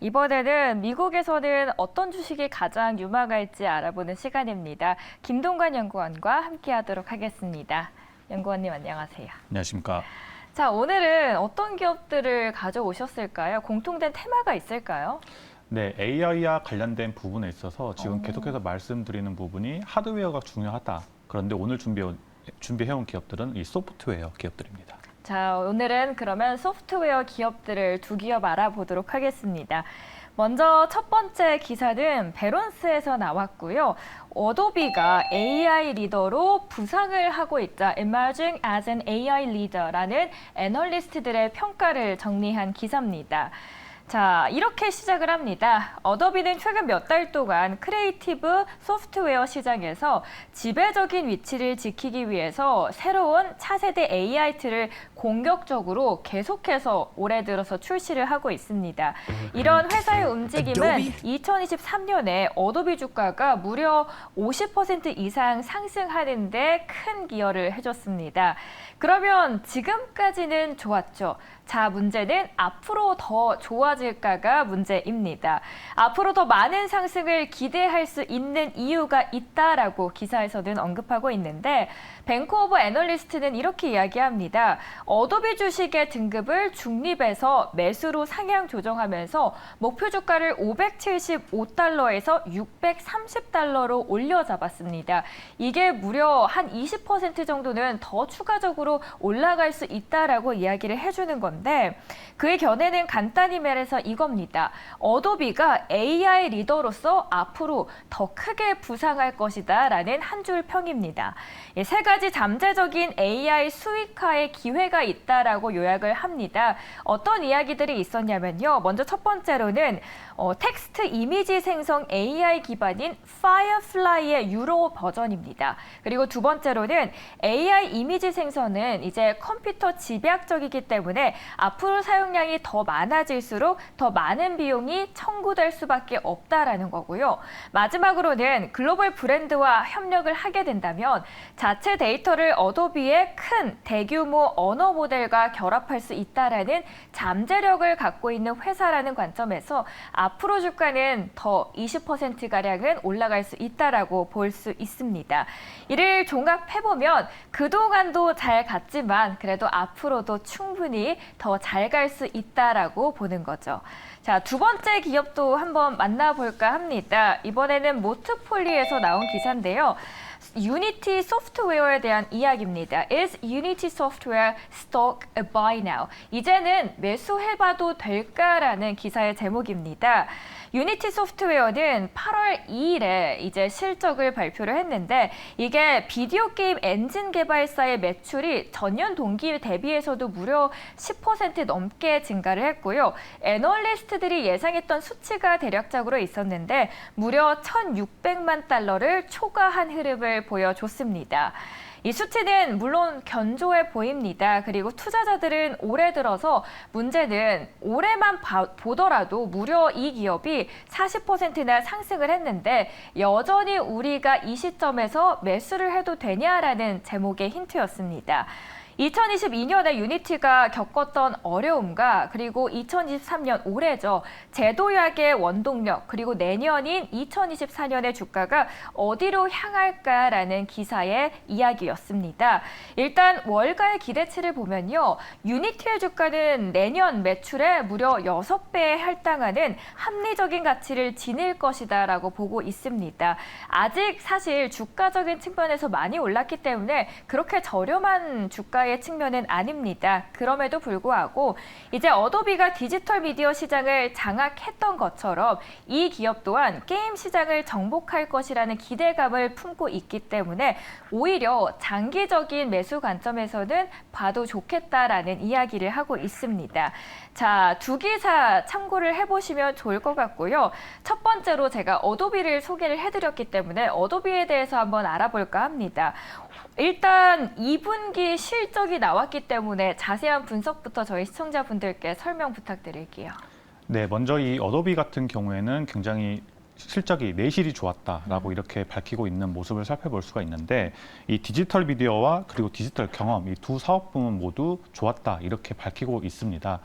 이번에는 미국에서는 어떤 주식이 가장 유망할지 알아보는 시간입니다. 김동관 연구원과 함께하도록 하겠습니다. 연구원님 안녕하세요. 안녕하십니까. 자, 오늘은 어떤 기업들을 가져오셨을까요? 공통된 테마가 있을까요? 네, AI와 관련된 부분에 있어서 지금 계속해서 말씀드리는 부분이 하드웨어가 중요하다. 그런데 오늘 준비해온 기업들은 이 소프트웨어 기업들입니다. 자, 오늘은 그러면 소프트웨어 기업들을 두 기업 알아보도록 하겠습니다. 먼저 첫 번째 기사는 베론스에서 나왔고요. 어도비가 AI 리더로 부상을 하고 있다. Emerging as an AI leader라는 애널리스트들의 평가를 정리한 기사입니다. 자, 이렇게 시작을 합니다. 어도비는 최근 몇 달 동안 크리에이티브 소프트웨어 시장에서 지배적인 위치를 지키기 위해서 새로운 차세대 AI 툴을 공격적으로 계속해서 올해 들어서 출시를 하고 있습니다. 이런 회사의 움직임은 2023년에 어도비 주가가 무려 50% 이상 상승하는 데 큰 기여를 해줬습니다. 그러면 지금까지는 좋았죠. 자, 문제는 앞으로 더 좋아질까가 문제입니다. 앞으로 더 많은 상승을 기대할 수 있는 이유가 있다라고 기사에서는 언급하고 있는데 뱅크 오브 애널리스트는 이렇게 이야기합니다. 어도비 주식의 등급을 중립에서 매수로 상향 조정하면서 목표 주가를 575달러에서 630달러로 올려잡았습니다. 이게 무려 한 20% 정도는 더 추가적으로 올라갈 수 있다라고 이야기를 해주는 건데 그의 견해는 간단히 말해서 이겁니다. 어도비가 AI 리더로서 앞으로 더 크게 부상할 것이다 라는 한 줄 평입니다. 세 가지 잠재적인 AI 수익화의 기회가 있다라고 요약을 합니다. 어떤 이야기들이 있었냐면요. 먼저 첫 번째로는 텍스트 이미지 생성 AI 기반인 Firefly의 유로 버전입니다. 그리고 두 번째로는 AI 이미지 생성은 이제 컴퓨터 집약적이기 때문에 앞으로 사용량이 더 많아질수록 더 많은 비용이 청구될 수밖에 없다라는 거고요. 마지막으로는 글로벌 브랜드와 협력을 하게 된다면 자체 데이터를 어도비의 큰 대규모 언어 모델과 결합할 수 있다라는 잠재력을 갖고 있는 회사라는 관점에서 앞으로 주가는 더 20%가량은 올라갈 수 있다라고 볼 수 있습니다. 이를 종합해보면 그동안도 잘 갔지만 그래도 앞으로도 충분히 더 잘 갈 수 있다라고 보는 거죠. 자, 두 번째 기업도 한번 만나볼까 합니다. 이번에는 모트폴리에서 나온 기사인데요. 유니티 소프트웨어에 대한 이야기입니다. Is Unity Software stock a buy now? 이제는 매수해봐도 될까라는 기사의 제목입니다. 유니티 소프트웨어는 8월 2일에 이제 실적을 발표를 했는데 이게 비디오 게임 엔진 개발사의 매출이 전년 동기 대비해서도 무려 10% 넘게 증가를 했고요. 애널리스트들이 예상했던 수치가 대략적으로 있었는데 무려 1,600만 달러를 초과한 흐름을 보여줬습니다. 이 수치는 물론 견조해 보입니다. 그리고 투자자들은 올해 들어서 문제는 올해만 보더라도 무려 이 기업이 40%나 상승을 했는데 여전히 우리가 이 시점에서 매수를 해도 되냐라는 제목의 힌트였습니다. 2022년에 유니티가 겪었던 어려움과 그리고 2023년 올해죠. 제도약의 원동력 그리고 내년인 2024년의 주가가 어디로 향할까라는 기사의 이야기였습니다. 일단 월가의 기대치를 보면요. 유니티의 주가는 내년 매출의 무려 6배에 할당하는 합리적인 가치를 지닐 것이다 라고 보고 있습니다. 아직 사실 주가적인 측면에서 많이 올랐기 때문에 그렇게 저렴한 주가의 측면은 아닙니다. 그럼에도 불구하고 이제 어도비가 디지털 미디어 시장을 장악했던 것처럼 이 기업 또한 게임 시장을 정복할 것이라는 기대감을 품고 있기 때문에 오히려 장기적인 매수 관점에서는 봐도 좋겠다라는 이야기를 하고 있습니다. 자, 두 기사 참고를 해보시면 좋을 것 같고요. 첫 번째로 제가 어도비를 소개를 해드렸기 때문에 어도비에 대해서 한번 알아볼까 합니다. 일단 2분기 실적이 나왔기 때문에 자세한 분석부터 저희 시청자분들께 설명 부탁드릴게요. 네, 먼저 이 어도비 같은 경우에는 굉장히 실적이 내실이 좋았다라고 이렇게 밝히고 있는 모습을 살펴볼 수가 있는데 이 디지털 미디어와 그리고 디지털 경험 이 두 사업 부문 모두 좋았다 이렇게 밝히고 있습니다.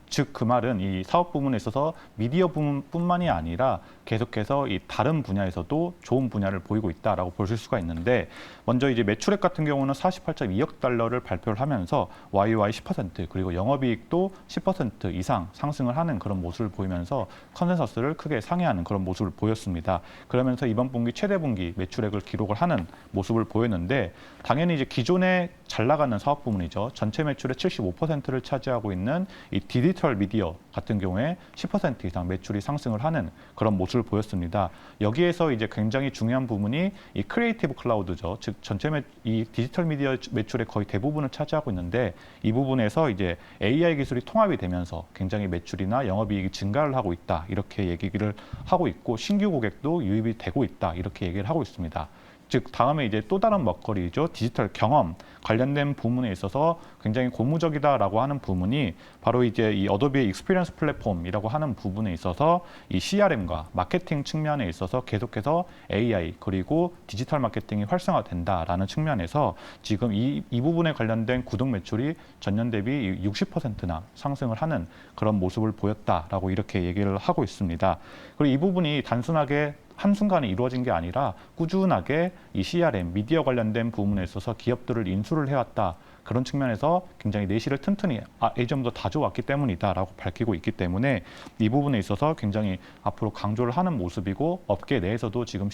즉 그 말은 이 사업 부문에 있어서 미디어 부문뿐만이 아니라 계속해서 이 다른 분야에서도 좋은 분야를 보이고 있다라고 보실 수가 있는데 먼저 이제 매출액 같은 경우는 48.2억 달러를 발표를 하면서 YOY 10% 그리고 영업이익도 10% 이상 상승을 하는 그런 모습을 보이면서 컨센서스를 크게 상회하는 그런 모습을 보였습니다. 그러면서 이번 분기 최대 분기 매출액을 기록을 하는 모습을 보였는데 당연히 이제 기존에 잘 나가는 사업 부문이죠. 전체 매출의 75%를 차지하고 있는 이 디지털 미디어 같은 경우에 10% 이상 매출이 상승을 하는 그런 모습을 보였습니다. 여기에서 이제 굉장히 중요한 부분이 이 크리에이티브 클라우드죠. 즉 전체 이 디지털 미디어 매출의 거의 대부분을 차지하고 있는데 이 부분에서 이제 AI 기술이 통합이 되면서 굉장히 매출이나 영업이익이 증가를 하고 있다 이렇게 얘기를 하고 있고 신규 고객도 유입이 되고 있다 이렇게 얘기를 하고 있습니다. 즉 다음에 이제 또 다른 먹거리죠. 디지털 경험 관련된 부문에 있어서 굉장히 고무적이다라고 하는 부분이 바로 이제 이 어도비의 익스피리언스 플랫폼이라고 하는 부분에 있어서 이 CRM과 마케팅 측면에 있어서 계속해서 AI 그리고 디지털 마케팅이 활성화된다라는 측면에서 지금 이 부분에 관련된 구독 매출이 전년 대비 60%나 상승을 하는 그런 모습을 보였다라고 이렇게 얘기를 하고 있습니다. 그리고 이 부분이 단순하게 한순간에 이루어진 게 아니라 꾸준하게 이 CRM, 미디어 관련된 부분에 있어서 기업들을 인수를 해왔다. 그런 측면에서 굉장히 내실을 튼튼히 예전부터 다져왔기 때문이다라고 밝히고 있기 때문에 이 부분에 있어서 굉장히 앞으로 강조를 하는 모습이고 업계 내에서도 지금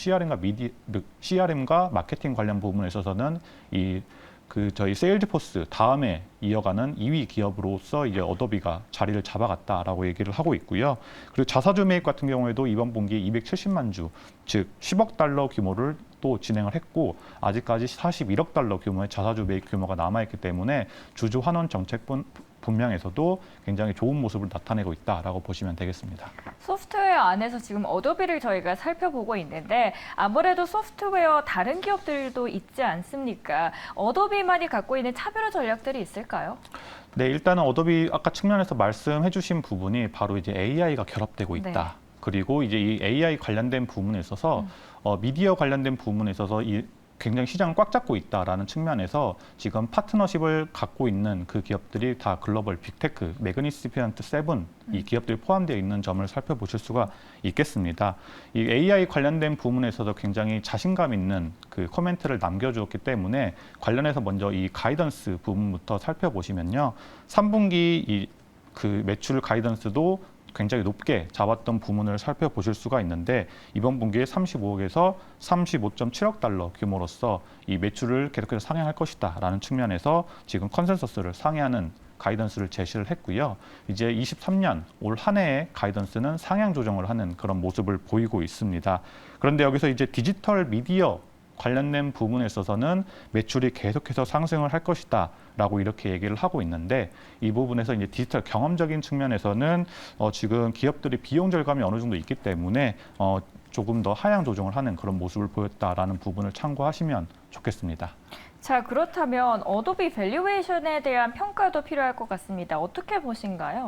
CRM과 마케팅 관련 부분에 있어서는 저희 세일즈포스 다음에 이어가는 2위 기업으로서 이제 어도비가 자리를 잡아갔다라고 얘기를 하고 있고요. 그리고 자사주 매입 같은 경우에도 이번 분기에 270만 주, 즉 10억 달러 규모를 또 진행을 했고 아직까지 41억 달러 규모의 자사주 매입 규모가 남아있기 때문에 주주 환원 정책 분명에서도 굉장히 좋은 모습을 나타내고 있다라고 보시면 되겠습니다. 소프트웨어 안에서 지금 어도비를 저희가 살펴보고 있는데 아무래도 소프트웨어 다른 기업들도 있지 않습니까? 어도비만이 갖고 있는 차별화 전략들이 있을까요? 네, 일단은 어도비 아까 측면에서 말씀해 주신 부분이 바로 이제 AI가 결합되고 있다. 네. 그리고 이제 이 AI 관련된 부분에 있어서 미디어 관련된 부분에 있어서 굉장히 시장을 꽉 잡고 있다라는 측면에서 지금 파트너십을 갖고 있는 그 기업들이 다 글로벌 빅테크, 매그니피센트 세븐 이 기업들이 포함되어 있는 점을 살펴보실 수가 있겠습니다. 이 AI 관련된 부분에서도 굉장히 자신감 있는 그 코멘트를 남겨주었기 때문에 관련해서 먼저 이 가이던스 부분부터 살펴보시면요. 3분기 그 매출 가이던스도 굉장히 높게 잡았던 부문을 살펴보실 수가 있는데 이번 분기에 35억에서 35.7억 달러 규모로서 이 매출을 계속해서 상향할 것이다라는 측면에서 지금 컨센서스를 상회하는 가이던스를 제시를 했고요. 이제 23년 올 한 해의 가이던스는 상향 조정을 하는 그런 모습을 보이고 있습니다. 그런데 여기서 이제 디지털 미디어 관련된 부분에 있어서는 매출이 계속해서 상승을 할 것이다 라고 이렇게 얘기를 하고 있는데 이 부분에서 이제 디지털 경험적인 측면에서는 지금 기업들이 비용 절감이 어느 정도 있기 때문에 조금 더 하향 조정을 하는 그런 모습을 보였다라는 부분을 참고하시면 좋겠습니다. 자, 그렇다면 어도비 밸류에이션에 대한 평가도 필요할 것 같습니다. 어떻게 보신가요?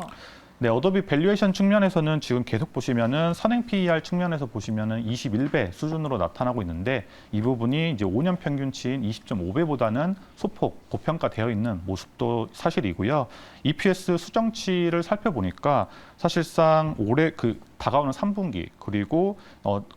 네, 어도비 밸류에이션 측면에서는 지금 계속 보시면은 선행 PER 측면에서 보시면은 21배 수준으로 나타나고 있는데 이 부분이 이제 5년 평균치인 20.5배보다는 소폭 고평가되어 있는 모습도 사실이고요. EPS 수정치를 살펴보니까 사실상 올해 다가오는 3분기 그리고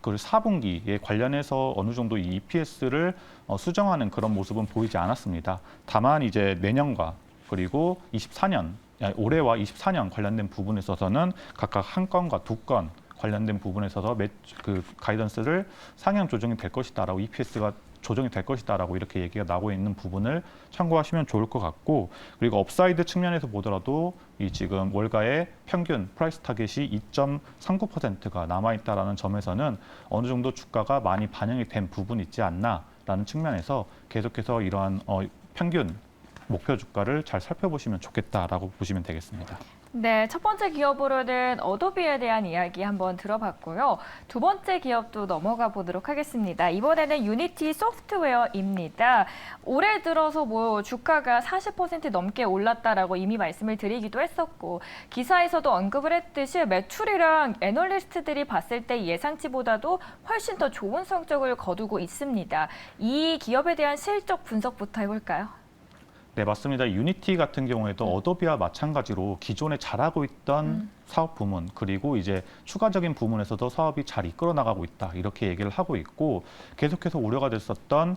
그 4분기에 관련해서 어느 정도 이 EPS를 수정하는 그런 모습은 보이지 않았습니다. 다만 이제 내년과 그리고 24년 올해와 24년 관련된 부분에 있어서는 각각 한 건과 두 건 관련된 부분에 있어서 그 가이던스를 상향 조정이 될 것이다라고 EPS가 조정이 될 것이다라고 이렇게 얘기가 나오고 있는 부분을 참고하시면 좋을 것 같고 그리고 업사이드 측면에서 보더라도 이 지금 월가의 평균 프라이스 타겟이 2.39%가 남아있다라는 점에서는 어느 정도 주가가 많이 반영이 된 부분이 있지 않나라는 측면에서 계속해서 이러한 평균 목표 주가를 잘 살펴보시면 좋겠다라고 보시면 되겠습니다. 네, 첫 번째 기업으로는 어도비에 대한 이야기 한번 들어봤고요. 두 번째 기업도 넘어가 보도록 하겠습니다. 이번에는 유니티 소프트웨어입니다. 올해 들어서 주가가 40% 넘게 올랐다라고 이미 말씀을 드리기도 했었고 기사에서도 언급을 했듯이 매출이랑 애널리스트들이 봤을 때 예상치보다도 훨씬 더 좋은 성적을 거두고 있습니다. 이 기업에 대한 실적 분석부터 해볼까요? 네, 맞습니다. 유니티 같은 경우에도 어도비와 마찬가지로 기존에 잘하고 있던 사업 부문 그리고 이제 추가적인 부문에서도 사업이 잘 이끌어 나가고 있다 이렇게 얘기를 하고 있고 계속해서 우려가 됐었던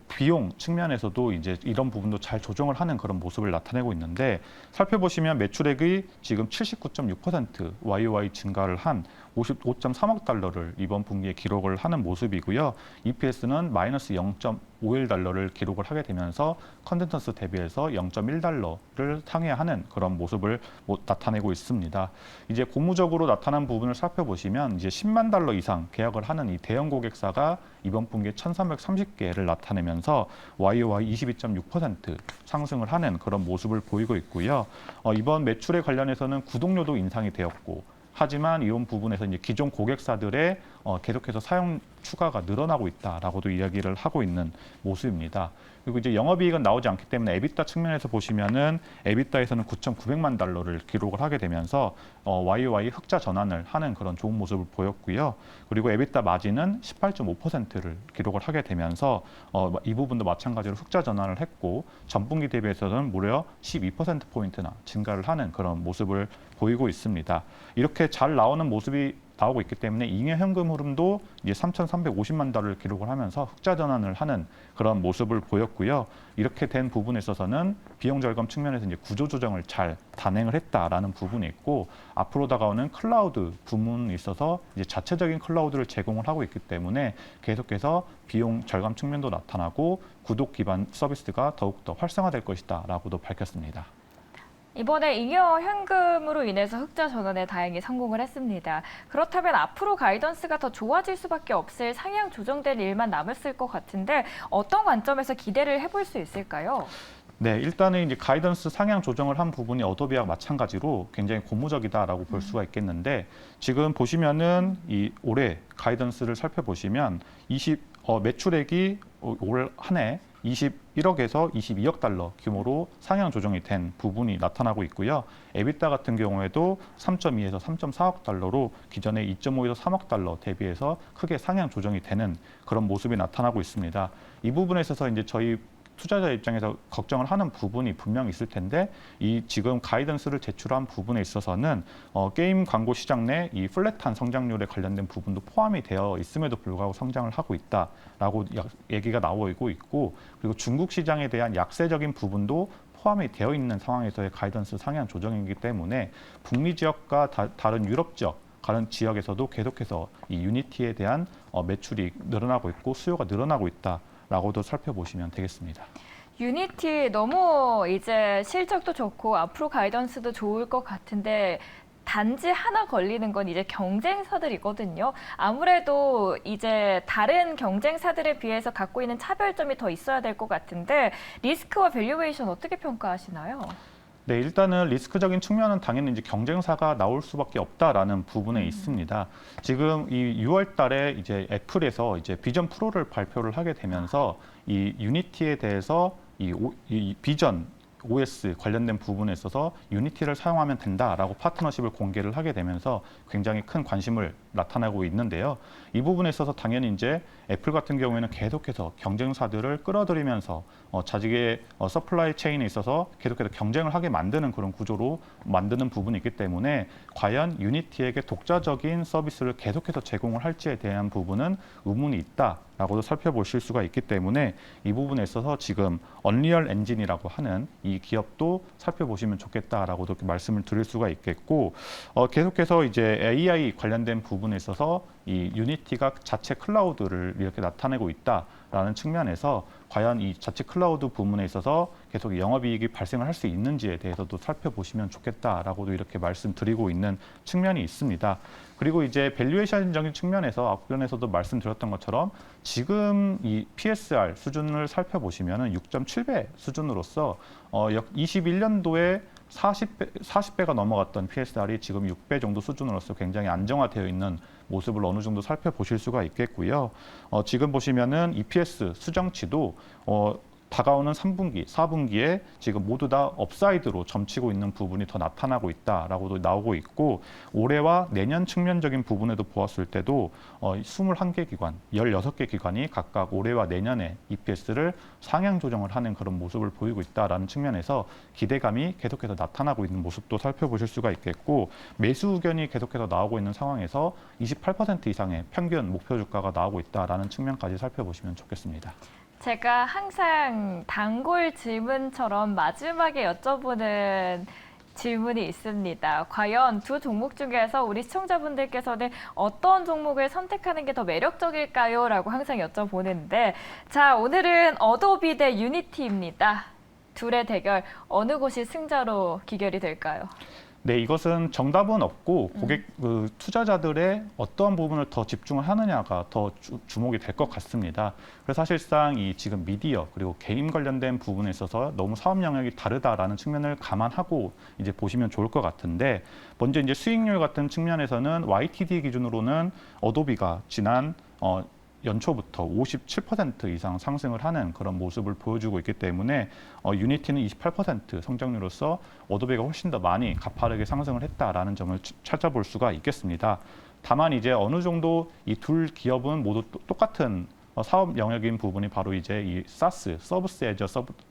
비용 측면에서도 이제 이런 부분도 잘 조정을 하는 그런 모습을 나타내고 있는데 살펴보시면 매출액이 지금 79.6% YOY 증가를 한 55.3억 달러를 이번 분기에 기록을 하는 모습이고요. EPS는 마이너스 0.51달러를 기록을 하게 되면서 컨센서스 대비해서 0.1달러를 상회하는 그런 모습을 나타내고 있습니다. 이제 고무적으로 나타난 부분을 살펴보시면 이제 10만 달러 이상 계약을 하는 이 대형 고객사가 이번 분기에 1,330개를 나타내면서 YOY 22.6% 상승을 하는 그런 모습을 보이고 있고요. 이번 매출에 관련해서는 구독료도 인상이 되었고 하지만 이런 부분에서 이제 기존 고객사들의 계속해서 사용 추가가 늘어나고 있다라고도 이야기를 하고 있는 모습입니다. 그리고 이제 영업이익은 나오지 않기 때문에 에비타 측면에서 보시면은 에비타에서는 9,900만 달러를 기록을 하게 되면서 YOY 흑자 전환을 하는 그런 좋은 모습을 보였고요. 그리고 에비타 마진은 18.5%를 기록을 하게 되면서 이 부분도 마찬가지로 흑자 전환을 했고 전분기 대비해서는 무려 12%포인트나 증가를 하는 그런 모습을 보이고 있습니다. 이렇게 잘 나오는 모습이 나오고 있기 때문에 잉여 현금 흐름도 이제 3,350만 달러를 기록을 하면서 흑자 전환을 하는 그런 모습을 보였고요. 이렇게 된 부분에 있어서는 비용 절감 측면에서 이제 구조 조정을 잘 단행을 했다라는 부분이 있고 앞으로 다가오는 클라우드 부문에 있어서 이제 자체적인 클라우드를 제공을 하고 있기 때문에 계속해서 비용 절감 측면도 나타나고 구독 기반 서비스가 더욱더 활성화될 것이다라고도 밝혔습니다. 이번에 잉여 현금으로 인해서 흑자 전환에 다행히 성공을 했습니다. 그렇다면 앞으로 가이던스가 더 좋아질 수밖에 없을 상향 조정될 일만 남았을 것 같은데 어떤 관점에서 기대를 해볼 수 있을까요? 네, 일단은 이제 가이던스 상향 조정을 한 부분이 어도비와 마찬가지로 굉장히 고무적이다라고 볼 수가 있겠는데 지금 보시면은 이 올해 가이던스를 살펴보시면 매출액이 올 한 해 21억에서 22억 달러 규모로 상향 조정이 된 부분이 나타나고 있고요. 에비타 같은 경우에도 3.2에서 3.4억 달러로 기존의 2.5에서 3억 달러 대비해서 크게 상향 조정이 되는 그런 모습이 나타나고 있습니다. 이 부분에 있어서 이제 저희 투자자 입장에서 걱정을 하는 부분이 분명히 있을 텐데 이 지금 가이던스를 제출한 부분에 있어서는 게임 광고 시장 내 이 플랫한 성장률에 관련된 부분도 포함이 되어 있음에도 불구하고 성장을 하고 있다라고 얘기가 나오고 있고 그리고 중국 시장에 대한 약세적인 부분도 포함이 되어 있는 상황에서의 가이던스 상향 조정이기 때문에 북미 지역과 다른 유럽 지역 다른 지역에서도 계속해서 이 유니티에 대한 매출이 늘어나고 있고 수요가 늘어나고 있다라고도 살펴보시면 되겠습니다. 유니티 너무 이제 실적도 좋고 앞으로 가이던스도 좋을 것 같은데 단지 하나 걸리는 건 이제 경쟁사들이거든요. 아무래도 이제 다른 경쟁사들에 비해서 갖고 있는 차별점이 더 있어야 될 것 같은데 리스크와 밸류에이션 어떻게 평가하시나요? 네, 일단은 리스크적인 측면은 당연히 이제 경쟁사가 나올 수밖에 없다라는 부분에 있습니다. 지금 이 6월 달에 이제 애플에서 이제 비전 프로를 발표를 하게 되면서 이 유니티에 대해서 이 비전 OS 관련된 부분에 있어서 유니티를 사용하면 된다라고 파트너십을 공개를 하게 되면서 굉장히 큰 관심을 나타나고 있는데요. 이 부분에 있어서 당연히 이제 애플 같은 경우에는 계속해서 경쟁사들을 끌어들이면서 자기의 서플라이 체인에 있어서 계속해서 경쟁을 하게 만드는 그런 구조로 만드는 부분이 있기 때문에 과연 유니티에게 독자적인 서비스를 계속해서 제공을 할지에 대한 부분은 의문이 있다라고도 살펴보실 수가 있기 때문에 이 부분에 있어서 지금 언리얼 엔진이라고 하는 이 기업도 살펴보시면 좋겠다라고도 말씀을 드릴 수가 있겠고 계속해서 이제 AI 관련된 부분에 있어서 이 유니티가 자체 클라우드를 이렇게 나타내고 있다라는 측면에서 과연 이 자체 클라우드 부분에 있어서 계속 영업이익이 발생을 할 수 있는지에 대해서도 살펴보시면 좋겠다라고도 이렇게 말씀드리고 있는 측면이 있습니다. 그리고 이제 밸류에이션적인 측면에서 앞면에서도 말씀드렸던 것처럼 지금 이 PSR 수준을 살펴보시면은 6.7배 수준으로서 21년도에 40배가 넘어갔던 PSR이 지금 6배 정도 수준으로서 굉장히 안정화되어 있는 모습을 어느 정도 살펴보실 수가 있겠고요. 지금 보시면은 EPS 수정치도 다가오는 3분기, 4분기에 지금 모두 다 업사이드로 점치고 있는 부분이 더 나타나고 있다라고도 나오고 있고 올해와 내년 측면적인 부분에도 보았을 때도 21개 기관, 16개 기관이 각각 올해와 내년에 EPS를 상향 조정을 하는 그런 모습을 보이고 있다라는 측면에서 기대감이 계속해서 나타나고 있는 모습도 살펴보실 수가 있겠고 매수 의견이 계속해서 나오고 있는 상황에서 28% 이상의 평균 목표 주가가 나오고 있다라는 측면까지 살펴보시면 좋겠습니다. 제가 항상 단골 질문처럼 마지막에 여쭤보는 질문이 있습니다. 과연 두 종목 중에서 우리 시청자분들께서는 어떤 종목을 선택하는 게 더 매력적일까요? 라고 항상 여쭤보는데 자, 오늘은 어도비 대 유니티입니다. 둘의 대결 어느 곳이 승자로 기결이 될까요? 네, 이것은 정답은 없고 투자자들의 어떠한 부분을 더 집중을 하느냐가 더 주목이 될 것 같습니다. 그래서 사실상 이 지금 미디어 그리고 게임 관련된 부분에 있어서 너무 사업 영역이 다르다라는 측면을 감안하고 이제 보시면 좋을 것 같은데 먼저 이제 수익률 같은 측면에서는 YTD 기준으로는 어도비가 지난 연초부터 57% 이상 상승을 하는 그런 모습을 보여주고 있기 때문에 유니티는 28% 성장률로서 어도비가 훨씬 더 많이 가파르게 상승을 했다라는 점을 찾아볼 수가 있겠습니다. 다만 이제 어느 정도 이 둘 기업은 모두 똑같은 사업 영역인 부분이 바로 이제 이 SaaS, 서비스 애저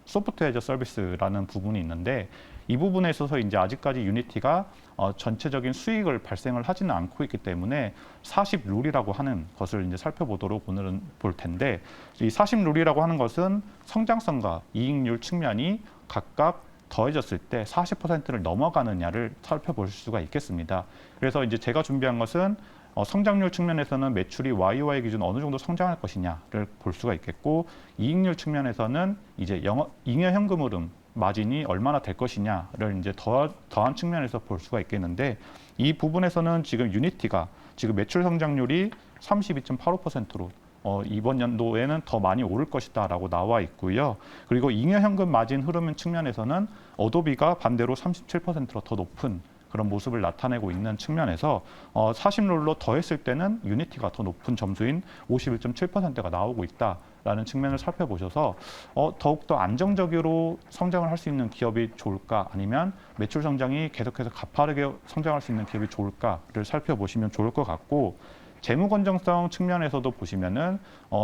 소프트웨어 애저 서비스라는 부분이 있는데 이 부분에 있어서 이제 아직까지 유니티가 전체적인 수익을 발생을 하지는 않고 있기 때문에 40룰이라고 하는 것을 이제 살펴보도록 오늘은 볼 텐데 이 40룰이라고 하는 것은 성장성과 이익률 측면이 각각 더해졌을 때 40%를 넘어가느냐를 살펴볼 수가 있겠습니다. 그래서 이제 제가 준비한 것은 성장률 측면에서는 매출이 YOY 기준 어느 정도 성장할 것이냐를 볼 수가 있겠고 이익률 측면에서는 이제 잉여 현금 흐름 마진이 얼마나 될 것이냐를 이제 더한 측면에서 볼 수가 있겠는데 이 부분에서는 지금 유니티가 지금 매출 성장률이 32.85%로 이번 연도에는 더 많이 오를 것이다라고 나와 있고요. 그리고 잉여 현금 마진 흐름 측면에서는 어도비가 반대로 37%로 더 높은 그런 모습을 나타내고 있는 측면에서 40룰로 더했을 때는 유니티가 더 높은 점수인 51.7%가 나오고 있다라는 측면을 살펴보셔서 더욱더 안정적으로 성장을 할 수 있는 기업이 좋을까 아니면 매출 성장이 계속해서 가파르게 성장할 수 있는 기업이 좋을까를 살펴보시면 좋을 것 같고 재무 건전성 측면에서도 보시면은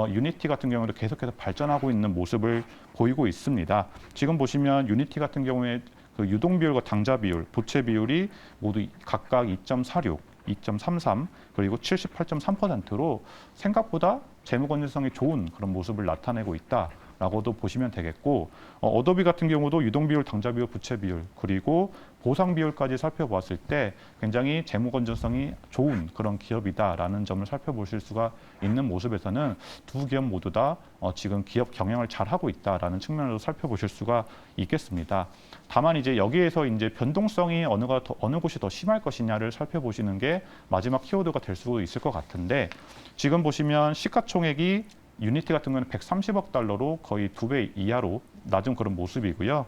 유니티 같은 경우도 계속해서 발전하고 있는 모습을 보이고 있습니다. 지금 보시면 유니티 같은 경우에 그 유동 비율과 당좌 비율, 부채 비율이 모두 각각 2.46, 2.33 그리고 78.3%로 생각보다 재무 건전성이 좋은 그런 모습을 나타내고 있다라고도 보시면 되겠고 어도비 같은 경우도 유동 비율, 당좌 비율, 부채 비율 그리고 보상 비율까지 살펴보았을 때 굉장히 재무 건전성이 좋은 그런 기업이다라는 점을 살펴보실 수가 있는 모습에서는 두 기업 모두 다 지금 기업 경영을 잘 하고 있다라는 측면으로 살펴보실 수가 있겠습니다. 다만 이제 여기에서 이제 변동성이 어느 곳이 더 심할 것이냐를 살펴보시는 게 마지막 키워드가 될 수 있을 것 같은데 지금 보시면 시가총액이 유니티 같은 경우는 130억 달러로 거의 2배 이하로 낮은 그런 모습이고요.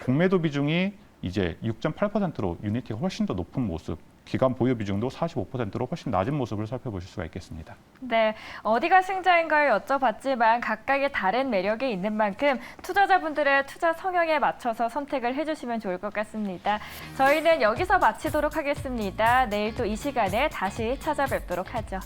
공매도 비중이 이제 6.8%로 유니티가 훨씬 더 높은 모습, 기간 보유 비중도 45%로 훨씬 낮은 모습을 살펴보실 수가 있겠습니다. 네, 어디가 승자인가를 여쭤봤지만 각각의 다른 매력이 있는 만큼 투자자분들의 투자 성향에 맞춰서 선택을 해주시면 좋을 것 같습니다. 저희는 여기서 마치도록 하겠습니다. 내일 또 이 시간에 다시 찾아뵙도록 하죠.